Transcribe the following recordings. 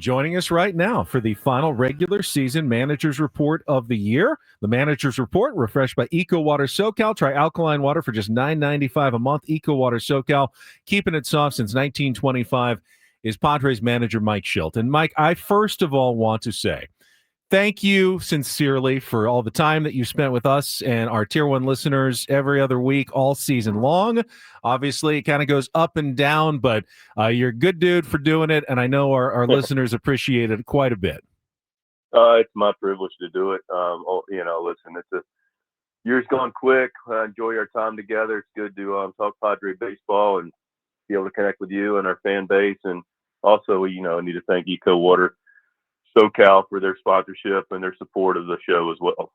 joining us right now for the final regular season Managers Report of the year. The Managers Report, refreshed by Eco Water SoCal. Try alkaline water for just $9.95 a month. Eco Water SoCal, keeping it soft since 1925, is Padres manager Mike Shildt. And Mike, I first of all want to say thank you sincerely for all the time that you spent with us and our Tier 1 listeners every other week, all season long. Obviously, it kind of goes up and down, but you're a good dude for doing it, and I know our listeners appreciate it quite a bit. It's my privilege to do it. Listen, year's gone quick. Enjoy our time together. It's good to talk Padre baseball and be able to connect with you and our fan base. And also, I need to thank Eco Water SoCal for their sponsorship and their support of the show as well.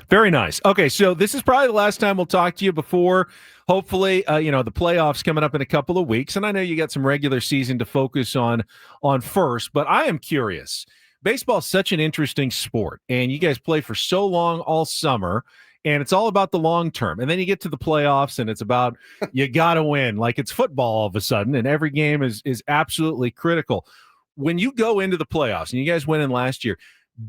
Very nice. Okay, so this is probably the last time we'll talk to you before, hopefully, the playoffs coming up in a couple of weeks. And I know you got some regular season to focus on first, but I am curious. Baseball is such an interesting sport, and you guys play for so long all summer, and it's all about the long term. And then you get to the playoffs, and it's about you got to win, like it's football all of a sudden, and every game is absolutely critical. When you go into the playoffs, and you guys went in last year,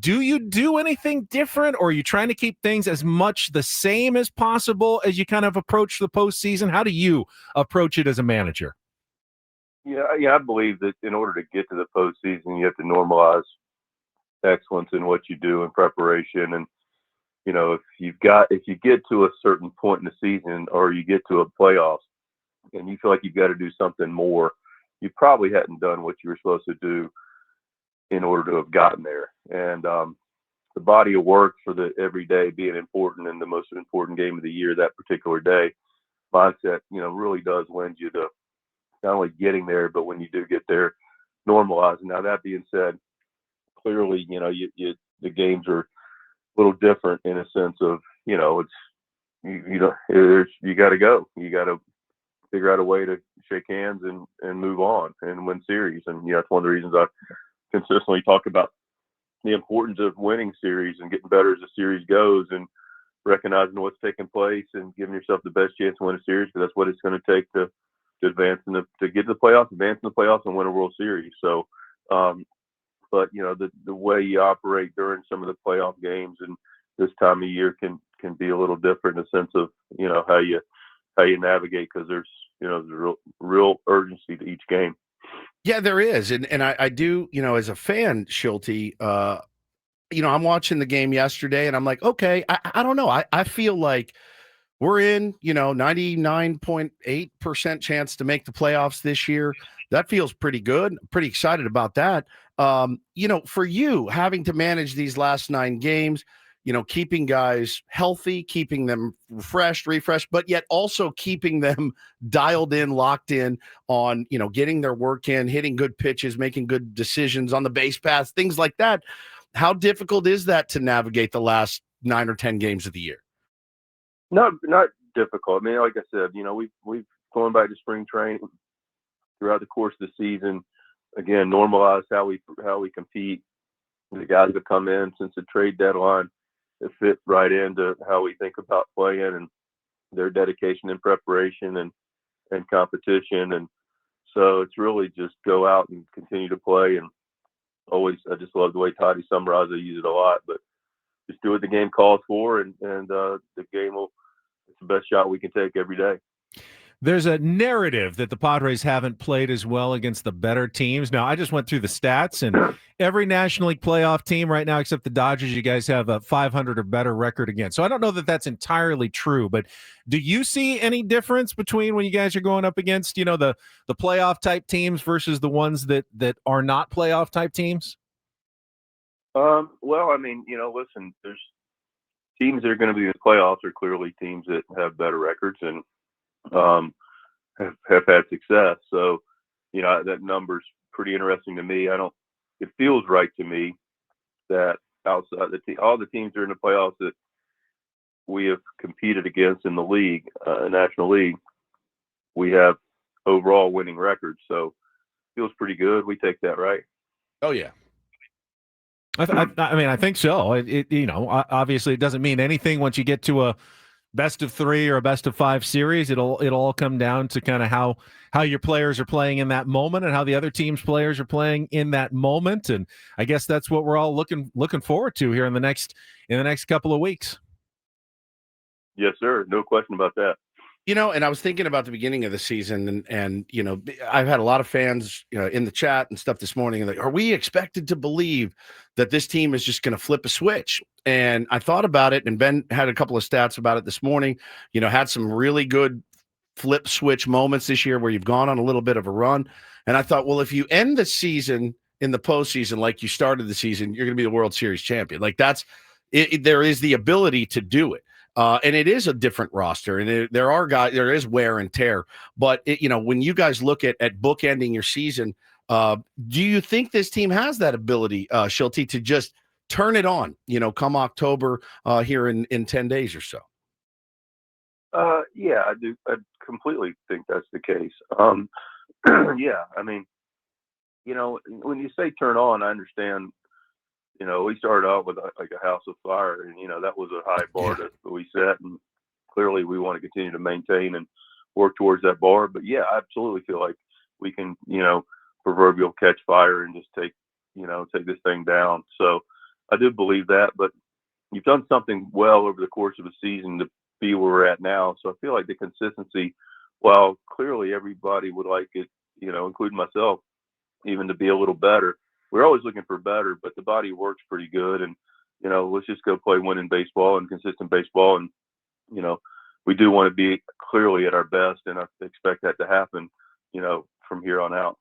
do you do anything different, or are you trying to keep things as much the same as possible as you kind of approach the postseason? How do you approach it as a manager? Yeah, I believe that in order to get to the postseason, you have to normalize excellence in what you do in preparation. And if you get to a certain point in the season, or you get to a playoffs, and you feel like you've got to do something more, you probably hadn't done what you were supposed to do in order to have gotten there. And the body of work for the everyday being important and the most important game of the year that particular day mindset, really does lend you to not only getting there, but when you do get there, normalizing. Now, that being said, clearly, the games are a little different in a sense of, it's, you got to go. You got to figure out a way to shake hands and move on and win series. And that's one of the reasons I consistently talk about the importance of winning series and getting better as the series goes, and recognizing what's taking place and giving yourself the best chance to win a series, because that's what it's going to take to advance to get to the playoffs, advance in the playoffs, and win a World Series. So, but the way you operate during some of the playoff games and this time of year can be a little different in the sense of how you navigate, because there's real urgency to each game. Yeah, there is. And I do, as a fan, Shilty, I'm watching the game yesterday and I'm like, okay, I don't know. I feel like we're in, 99.8% chance to make the playoffs this year. That feels pretty good. I'm pretty excited about that. For you, having to manage these last 9 games, keeping guys healthy, keeping them refreshed, but yet also keeping them dialed in, locked in on, getting their work in, hitting good pitches, making good decisions on the base paths, things like that. How difficult is that to navigate the last 9 or 10 games of the year? Not difficult. I mean, like I said, we've gone back to spring training throughout the course of the season. Again, normalized how we compete. The guys that come in since the trade deadline, it fit right into how we think about playing and their dedication and preparation and competition. And so it's really just go out and continue to play. And always, I just love the way Toddy summarized it. I use it a lot, but just do what the game calls for, and the game it's the best shot we can take every day. There's a narrative that the Padres haven't played as well against the better teams. Now, I just went through the stats, and every National League playoff team right now, except the Dodgers, you guys have a 500 or better record against. So I don't know that that's entirely true, but do you see any difference between when you guys are going up against, the playoff type teams versus the ones that are not playoff type teams? Well, I mean, listen, there's teams that are going to be in the playoffs are clearly teams that have better records and have had success. So, that number's pretty interesting to me. It feels right to me that outside all the teams that are in the playoffs that we have competed against in the league, National League, we have overall winning records. So it feels pretty good. We take that, right? Oh yeah. I mean, I think so. It obviously it doesn't mean anything once you get to a best of 3 or a best of 5 series. It'll all come down to kind of how your players are playing in that moment and how the other team's players are playing in that moment. And I guess that's what we're all looking forward to here in the next couple of weeks. Yes, sir. No question about that. And I was thinking about the beginning of the season, and I've had a lot of fans, in the chat and stuff this morning, and like, are we expected to believe that this team is just going to flip a switch? And I thought about it, and Ben had a couple of stats about it this morning. Had some really good flip switch moments this year where you've gone on a little bit of a run. And I thought, well, if you end the season in the postseason like you started the season, you're going to be the World Series champion. Like that's it. There is the ability to do it. And it is a different roster, and there is wear and tear. But when you guys look at bookending your season, do you think this team has that ability, Shildt, to just turn it on? Come October here in 10 days or so. Yeah, I do. I completely think that's the case. Yeah, I mean, when you say turn on, I understand. We started out with like a house of fire, and that was a high bar that we set, and clearly we want to continue to maintain and work towards that bar. But yeah, I absolutely feel like we can, proverbial catch fire and just take this thing down. So I do believe that. But you've done something well over the course of a season to be where we're at now. So I feel like the consistency, while clearly everybody would like it, including myself, even to be a little better. We're always looking for better, but the body works pretty good. And, let's just go play winning baseball and consistent baseball. And, we do want to be clearly at our best, and I expect that to happen, from here on out.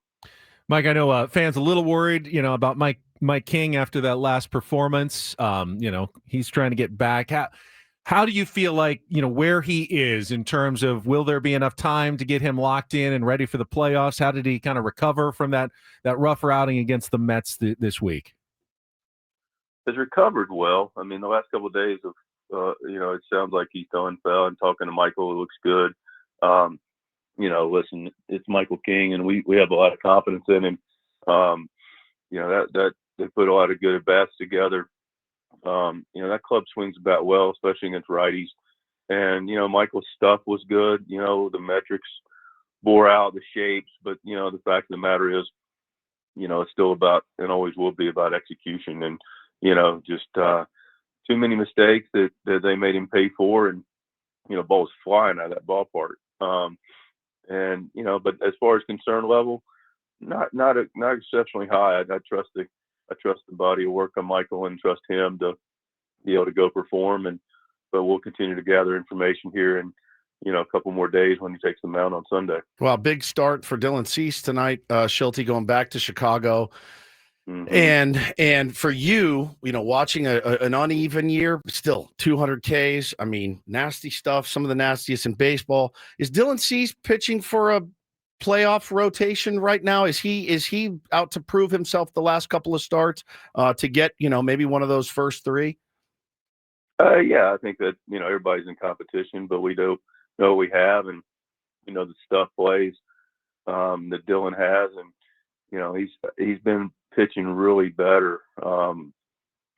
Mike, I know fans a little worried, about Mike King after that last performance. He's trying to get back. How do you feel like, where he is in terms of, will there be enough time to get him locked in and ready for the playoffs? How did he kind of recover from that rougher outing against the Mets this week? Has recovered well. I mean, the last couple of days of, it sounds like he's done well, and talking to Michael, it looks good. Listen, it's Michael King, and we have a lot of confidence in him. That they put a lot of good at-bats together. That club swings about well, especially against righties. And, Michael's stuff was good. The metrics bore out the shapes, but, the fact of the matter is, it's still about, and always will be about execution. And, just too many mistakes that they made him pay for, and, balls flying out of that ballpark. But as far as concern level, not exceptionally high. I trust the body of work on Michael and trust him to be able to go perform. But we'll continue to gather information here in, a couple more days when he takes the mound on Sunday. Well, big start for Dylan Cease tonight. Shildt going back to Chicago. Mm-hmm. And for you, watching an uneven year, still 200 Ks. I mean, nasty stuff, some of the nastiest in baseball. Is Dylan Cease pitching for a playoff rotation right now? Is he out to prove himself the last couple of starts to get, maybe one of those first 3? Yeah, I think that, everybody's in competition, but we do know what we have, and, the stuff plays that Dylan has. And, he's been pitching really better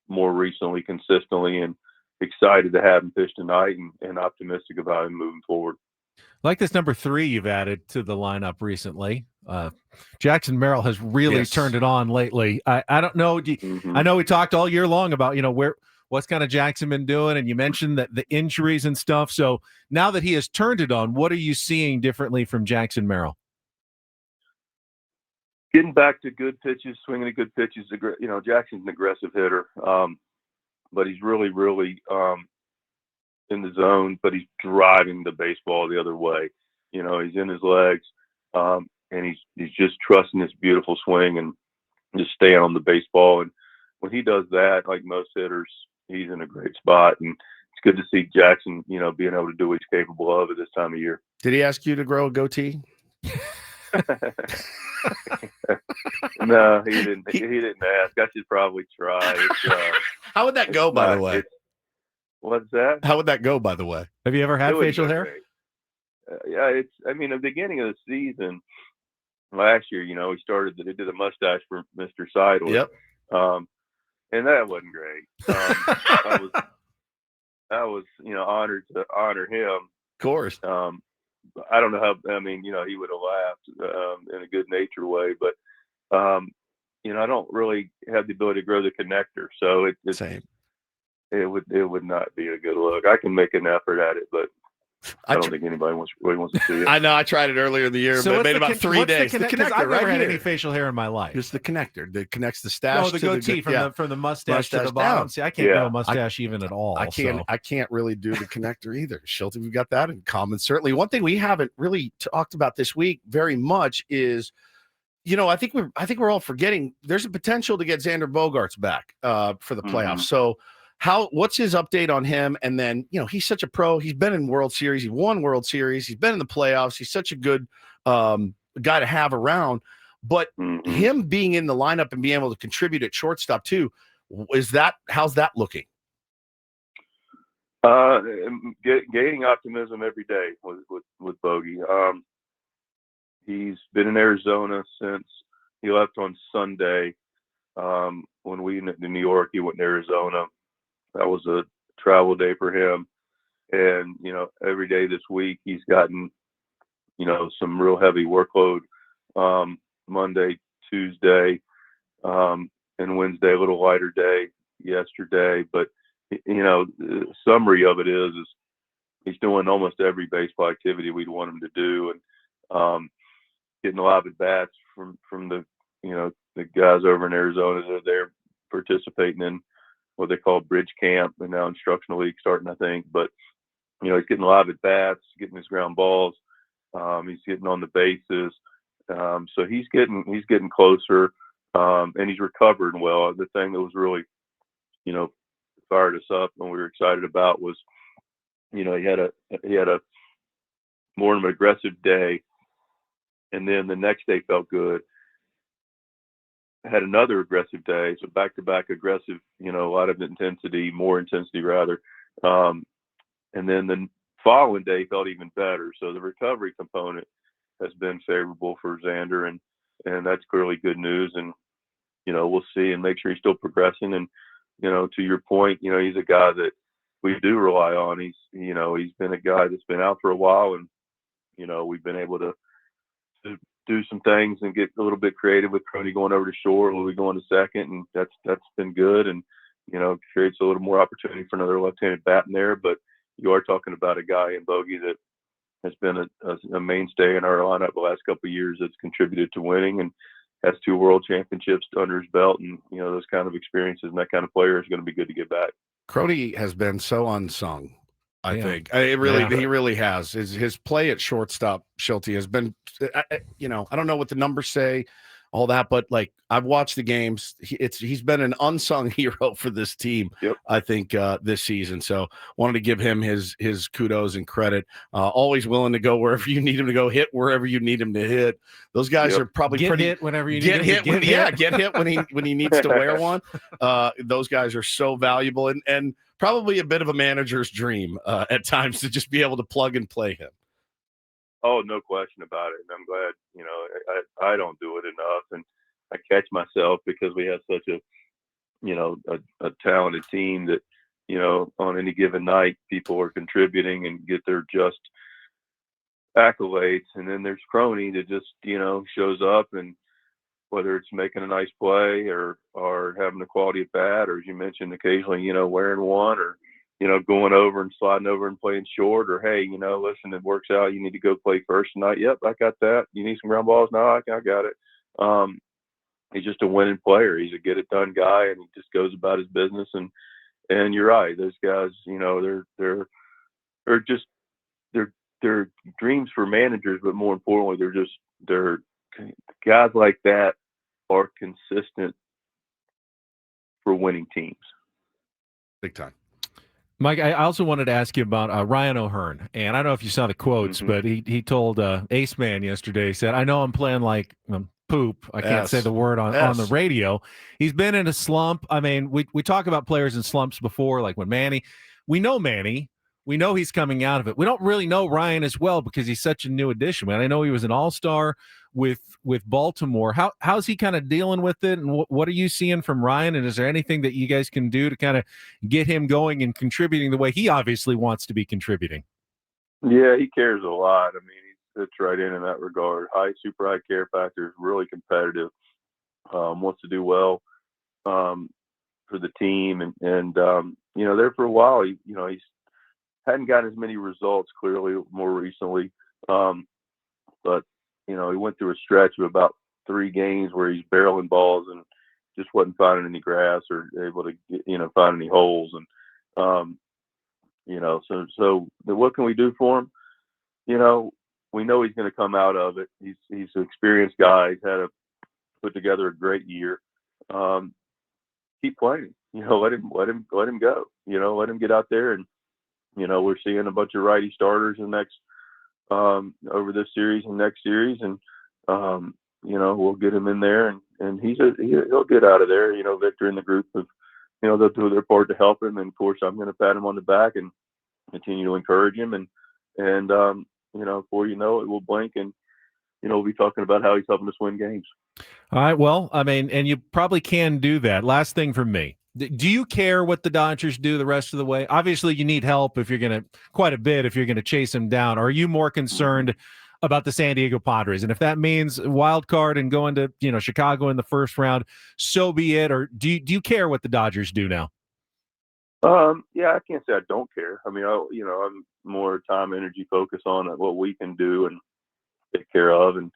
more recently, consistently, and excited to have him pitch tonight, and optimistic about him moving forward. Like this number 3 you've added to the lineup recently. Jackson Merrill has really turned it on lately. I don't know. I know we talked all year long about, what's kind of Jackson been doing, and you mentioned that the injuries and stuff. So now that he has turned it on, what are you seeing differently from Jackson Merrill? Getting back to good pitches, swinging to good pitches. Jackson's an aggressive hitter, but he's really, really in the zone, but he's driving the baseball the other way. He's in his legs, and he's just trusting this beautiful swing and just staying on the baseball. And when he does that, like most hitters, he's in a great spot. And it's good to see Jackson, being able to do what he's capable of at this time of year. Did he ask you to grow a goatee? No, he didn't. He didn't ask. I should probably try. How would that go, by the way? What's that? How would that go, by the way? Have you ever had facial hair? Yeah, at the beginning of the season last year, he did a mustache for Mr. Seidel. Yep. And that wasn't great. I was, honored to honor him. Of course. I don't know how. I mean, he would have laughed in a good natured way, but I don't really have the ability to grow the connector, so it's Same. It would not be a good look. I can make an effort at it, but I don't think anybody really wants to see it. I know. I tried it earlier in the year, but it made about 3 days. The connector, I've never had any facial hair in my life. Just the connector that connects the stash. No, the goatee from the mustache to the bottom. Down. See, I can't grow a mustache even at all. I can't really do the connector either. Shildt, we've got that in common. Certainly, one thing we haven't really talked about this week very much is, I think we're all forgetting there's a potential to get Xander Bogaerts back for the playoffs. So. What's his update on him? And then, he's such a pro. He's been in World Series. He won World Series. He's been in the playoffs. He's such a good guy to have around. But him being in the lineup and being able to contribute at shortstop too, how's that looking? Gaining optimism every day with Bogey. He's been in Arizona since he left on Sunday. When we went to New York, he went to Arizona. That was a travel day for him. And, every day this week he's gotten, some real heavy workload, Monday, Tuesday, and Wednesday, a little lighter day yesterday. But, the summary of it is he's doing almost every baseball activity we'd want him to do. And, getting a lot of at-bats from the, the guys over in Arizona that are there participating in what they call bridge camp, and now instructional league starting, I think. But, he's getting a lot of at-bats, getting his ground balls. He's getting on the bases. So he's getting closer, and he's recovering well. The thing that was really, fired us up and we were excited about was, he had a more of an aggressive day, and then the next day felt good. Had another aggressive day, so back-to-back aggressive, a lot of more intensity rather. And then the following day felt even better. So the recovery component has been favorable for Xander, and that's clearly good news. And, we'll see and make sure he's still progressing. And, to your point, he's a guy that we do rely on. He's been a guy that's been out for a while, and, we've been able to do some things and get a little bit creative with Crony going over to short, Louis going to second, and that's been good, and creates a little more opportunity for another left-handed bat in there. But you are talking about a guy in Bogey that has been a mainstay in our lineup the last couple of years that's contributed to winning and has 2 world championships under his belt, and those kind of experiences and that kind of player is going to be good to get back. Crony has been so unsung. I think he really has. His play at shortstop, Shildt, has been, I don't know what the numbers say, all that, but like I've watched the games. He's been an unsung hero for this team. Yep. I think this season. So wanted to give him his kudos and credit. Always willing to go wherever you need him to go, hit wherever you need him to hit. Those guys are probably get hit whenever you need him to get hit when he needs to wear one. Those guys are so valuable and probably a bit of a manager's dream at times to just be able to plug and play him. Oh, no question about it. And I'm glad, I don't do it enough. And I catch myself because we have such a talented team that, on any given night, people are contributing and get their just accolades. And then there's Crony that just, shows up, and whether it's making a nice play or having a quality at bat, or as you mentioned, occasionally, wearing one, or, going over and sliding over and playing short, or, hey, listen, it works out. You need to go play first tonight. Yep, I got that. You need some ground balls? No, I got it. He's just a winning player. He's a get it done guy, and he just goes about his business. And you're right. Those guys, they're dreams for managers, but more importantly, they're guys like that are consistent for winning teams. Big time. Mike, I also wanted to ask you about Ryan O'Hearn. And I don't know if you saw the quotes, but he told Ace Man yesterday, he said, I know I'm playing like poop. I can't say the word on the radio. He's been in a slump. I mean, we talk about players in slumps before, like when we know Manny we know he's coming out of it. We don't really know Ryan as well because he's such a new addition. I know he was an all-star with Baltimore. How's he kind of dealing with it, and what are you seeing from Ryan? And is there anything that you guys can do to kind of get him going and contributing the way he obviously wants to be contributing? Yeah, he cares a lot. I mean, he fits right in that regard. Super high care factor, is really competitive. Wants to do well for the team, and there for a while, he's hadn't gotten as many results clearly more recently, but he went through a stretch of about 3 games where he's barreling balls and just wasn't finding any grass or able to find any holes, and so what can we do for him? We know he's going to come out of it. He's an experienced guy. He's had put together a great year. Keep playing. Let him go. Let him get out there, and we're seeing a bunch of righty starters in next over this series and next series, and we'll get him in there, and he'll get out of there. Victor and the group of they'll do their part to help him, and of course I'm going to pat him on the back and continue to encourage him, and before you know it, we'll blink and we'll be talking about how he's helping us win games. All right. Well, I mean, and you probably can do that. Last thing from me. Do you care what the Dodgers do the rest of the way? Obviously, you need help if you're going to quite a bit if you're going to chase him down. Or are you more concerned about the San Diego Padres? And if that means wild card and going to Chicago in the first round, so be it. Or do you care what the Dodgers do now? Yeah, I can't say I don't care. I mean, I'm more time, energy focused on what we can do and take care of, and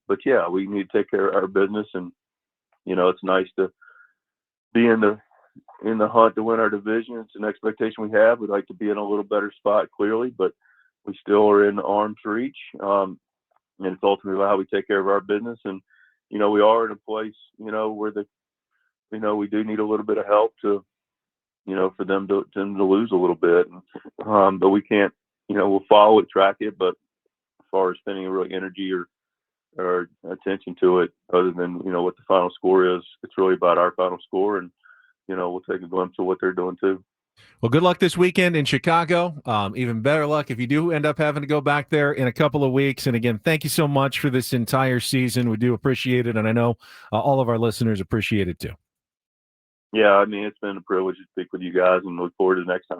but yeah, we need to take care of our business, and it's nice to be in the hunt to win our division. It's an expectation we have. We'd like to be in a little better spot, clearly, but we still are in arm's reach, and it's ultimately how we take care of our business. And we are in a place where we do need a little bit of help to for them to lose a little bit, but we can't we'll follow it, track it, but as far as spending really energy or attention to it, other than what the final score is, it's really about our final score, and we'll take a glimpse of what they're doing too. Well, good luck this weekend in Chicago. Even better luck if you do end up having to go back there in a couple of weeks. And again, thank you so much for this entire season. We do appreciate it, and I know all of our listeners appreciate it too. Yeah, I mean, it's been a privilege to speak with you guys, and look forward to the next time.